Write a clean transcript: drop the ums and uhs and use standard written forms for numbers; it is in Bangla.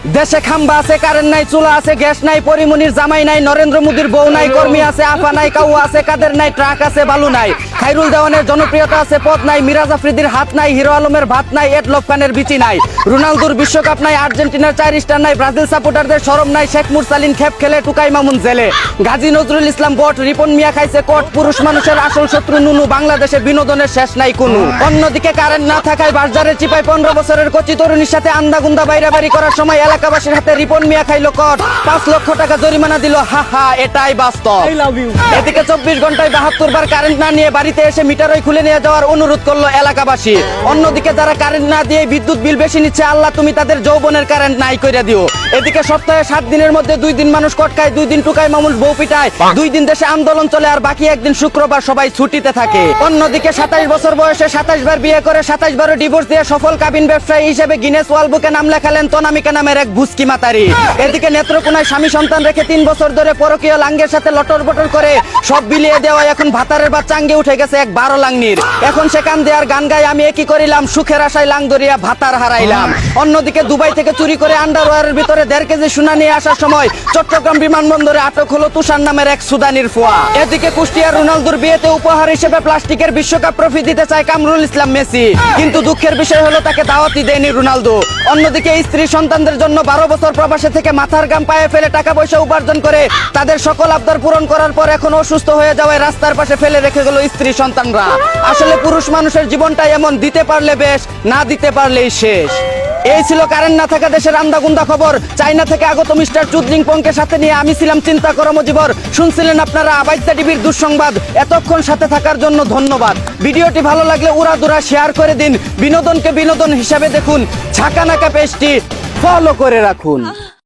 দেশে খাম্বা আছে, কারেন্ট নাই, চুলা আছে, গ্যাস নাই, পরিমনির জামাই নাই, নরেন্দ্র মোদীর বউ নাই, কর্মী আছে, আফা নাই, কাউয়া আছে, কাদের নাই, ট্রাক আছে, বালু নাই, খাইরুল দেওয়ানের জনপ্রিয়তা আছে, পদ নাই, মিরাজ আফ্রিদির হাত নাই, হিরো আলমের ভাত নাই, এডলফ খানের বিচি নাই, রোনালদোর বিশ্বকাপ নাই, আর্জেন্টিনার 4 স্টার নাই, ব্রাজিল সাপোর্টারদের শরম নাই, শেখ মুরসালিন খেপ খেলে, টুকাই মামুন জেলে, গাজী নজরুল ইসলাম বট, রিপন মিয়া খাইছে কোট, পুরুষ মানুষের আসল শত্রু নুনু, বাংলাদেশে বিনোদনের শেষ নাই কোনো। অন্যদিকে কারেন্ট না থাকায় বাজারের চিপায় 15 বছরের কচি তরুণীর সাথে আন্দাগুন্দা বাইরাবাড়ি করার সময় এলাকাবাসীর হাতে রিপন মিয়া খাইলো কট, 5 লক্ষ টাকা জরিমানা দিল, হা হা এটাই বাস্তব। এদিকে 24 ঘন্টায় 72 বার কারেন্ট না নিয়ে বাড়িতে এসে মিটারই খুলে নিয়ে যাওয়ার অনুরোধ করলো এলাকাবাসী। অন্যদিকে যারা কারেন্ট না দিয়ে বিদ্যুৎ বিল বেশি নিচ্ছে, আল্লাহ তুমি তাদের যৌবনের কারেন্ট নাই কইরা দিও। এদিকে সপ্তাহে 7 দিনের মধ্যে 2 দিন মানুষ কটকায়, 2 দিন টুকাই মামুল বউ পিটায়, 2 দিন দেশে আন্দোলন চলে, আর বাকি একদিন শুক্রবার সবাই ছুটিতে থাকে। অন্যদিকে 27 বছর বয়সে 27 বার বিয়ে করে 27 বারও ডিভোর্স দিয়ে সফল কাবিন ব্যবসায়ী হিসেবে গিনেস ওয়ার্ল্ড বুকে নাম লেখালেন তনামিকা নামের এক ভুসকি মাতারি। এদিকে নেত্রকোনায় স্বামী সন্তান রেখে 3 বছর ধরে পরকীয় লাঙ্গের সাথে লটর বটর করে সব বিলিয়ে দেওয়া এখন ভাতারের বা চাঙ্গে উঠে গেছে এক 12 লাংনির। এখন সে কান দেয়ার গান গায়, আমি একই করিলাম, সুখের আশায় লাং ধরিয়া ভাতার হারাইলাম। অন্যদিকে দুবাই থেকে চুরি করে আন্ডারওয়্যারের ভিতরে 1.5 কেজি সোনা নিয়ে আসার সময় চট্টগ্রাম বিমানবন্দরে আটক হলো তুষার নামের এক সুদানির ফোয়া। এদিকে কুষ্টিয়ার রোনালদোর বিয়েতে উপহার হিসেবে প্লাস্টিকের বিশ্বকাপ ট্রফি দিতে চায় কামরুল ইসলাম মেসি, কিন্তু দুঃখের বিষয় হলো তাকে দাওয়াতই দেয়নি রোনালদো। অন্যদিকে স্ত্রী সন্তানদের জন্য 12 বছর প্রবাসে থেকে মাথার গাম পায়ে ফেলে টাকা পয়সা উপার্জন করে তাদের সকল আবদার পূরণ করার পর এখন অসুস্থ হয়ে যাওয়ায় রাস্তার পাশে ফেলে রেখে গেল স্ত্রী সন্তানরা। আসলে পুরুষ মানুষের জীবনটাই এমন, দিতে পারলে বেশ, না দিতে পারলেই শেষ। এই ছিল কারেন্ট না থাকা দেশের আন্দাগুন্দা খবর। চাইনা থেকে আগত মিস্টার চুদলিং পংকে সাথে নিয়ে আমি ছিলাম চিন্তা করো মজিবর। শুনছিলেন আপনারা আবাইত্যা টিভির দুঃসংবাদ। এতক্ষণ সাথে থাকার জন্য ধন্যবাদ। ভিডিওটি ভালো লাগলে উড়াদুরা শেয়ার করে দিন। বিনোদনকে বিনোদন হিসাবে দেখুন। ঝাঁকানাকা পেজটি ফলো করে রাখুন।